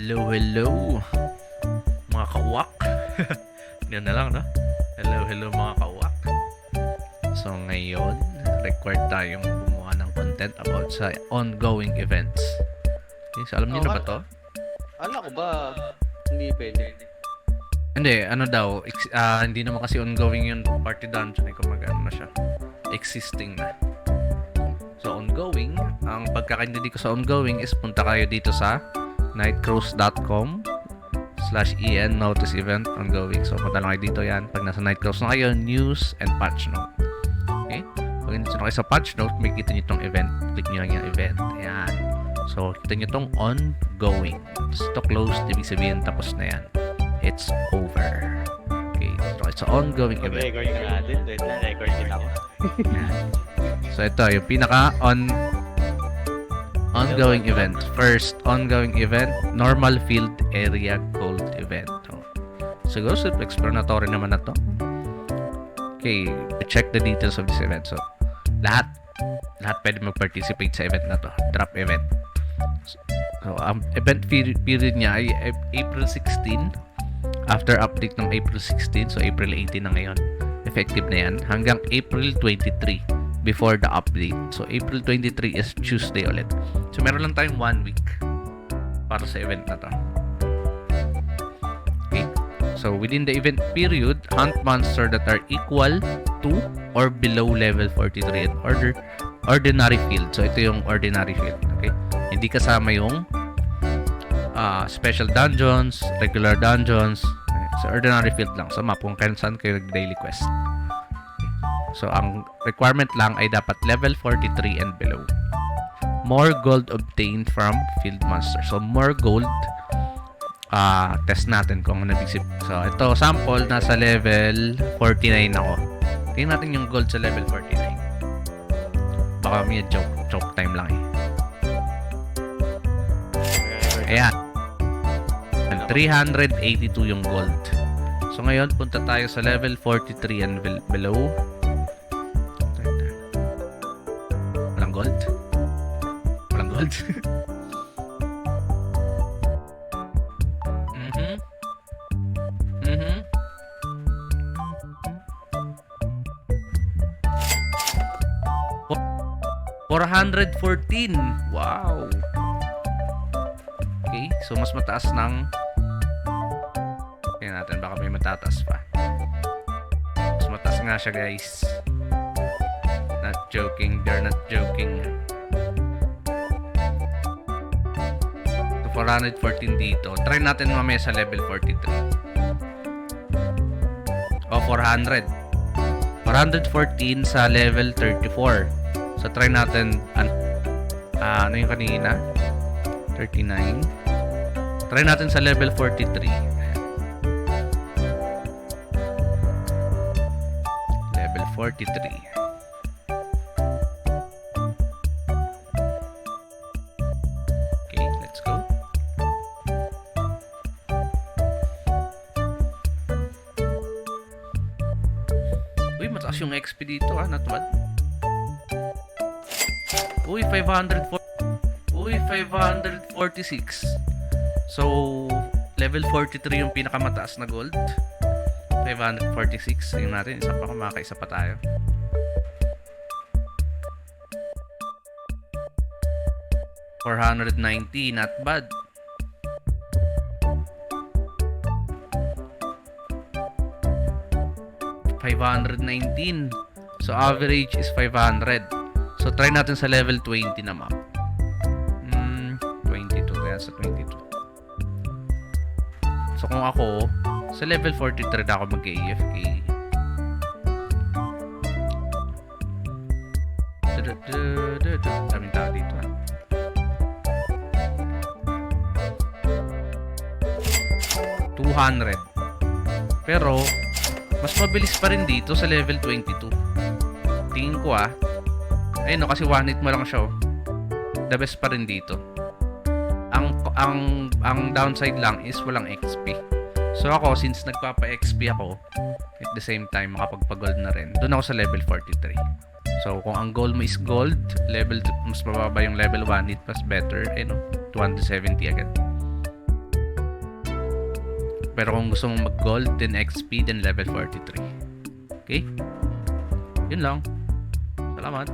Hello, hello mga kawak. Yan na lang, no? Hello, hello mga kawak. So ngayon, required tayong gumawa ng content about sa ongoing events. Okay, so alam niyo na ba to? Alam ko ba hindi pwede? Hindi, ano daw, hindi naman kasi ongoing yung party dungeon, kung mag-ano na siya. Existing na. So ongoing, ang pagkakaintindi ko sa ongoing is punta kayo dito sa nightcrows.com/en notice event ongoing. So punta lang kayo dito yan. Pag nasa Nightcrows na kayo, news and patch note. Okay? Pag nandito na kayo sa patch note, may kita nyo itong event. Click nyo lang yung event. Ayan. So kita nyo itong ongoing. Just to close, ibig sabihin tapos na yan. It's over. Okay. So it's an ongoing event. Record na natin. Wait lang, record din ako. Ayan. So ito yung pinaka ongoing event. First ongoing event, normal field area gold event. Siguro self-explanatory naman na to. Okay, check the details of this event. So lahat pwede mag-participate sa event na to. Drop event. So event period niya ay April 16 after update ng April 16. So April 18 na ngayon. Effective na yan hanggang April 23 before the update. So April 23 is Tuesday ulit. So meron lang tayong 1 week para sa event na to. Okay. So within the event period, hunt monster that are equal to or below level 43 and ordinary field. So ito yung ordinary field. Okay. Hindi kasama yung special dungeons, regular dungeons. So ordinary field lang. So map kung saan kayo nag-daily quest. So, ang requirement lang ay dapat level 43 and below. More gold obtained from field monster. So, more gold. Test natin kung ano ibig sabihin. So, ito, sample, nasa level 49 ako. Tingnan natin yung gold sa level 49. Baka may joke time lang eh. Ayan. 382 yung gold. So, ngayon, punta tayo sa level 43 and below. Gold? Walang gold? $414. Wow. Okay, so mas mataas ng tingnan natin, baka may matataas pa. Mas mataas nga siya, guys. Not joking, they're not joking. So 414 dito. Try natin mamaya sa level 43. O 400. 414 sa level 34. So try natin ano yung kanina? 39. Try natin sa level 43. Level 43. Mataas yung XP dito, not bad. Uy, 546. So, level 43 yung pinakamataas na gold. 546. Tingnan natin, isa pa, kumakaisa pa tayo. $490, not bad. $519. So average is 500. So try natin sa level 20 na map. 22. Kaya sa 22. So kung ako, sa level 43 na ako mag-AFK. Daming tao dito. 200. Pero mas mabilis pa rin dito sa level 22. Tingin ko ayun kasi 1 hit mo lang siya. The best pa rin dito. Ang downside lang is walang XP. So ako, since nagpapa-XP ako, at the same time makapagpa-gold na rin, doon ako sa level 43. So kung ang goal mo is gold, level mas mababa yung level 1 hit, mas better, 270 agad. Pero kung gusto mong mag-gold, then XP, then level 43. Okay? Yun lang. Salamat.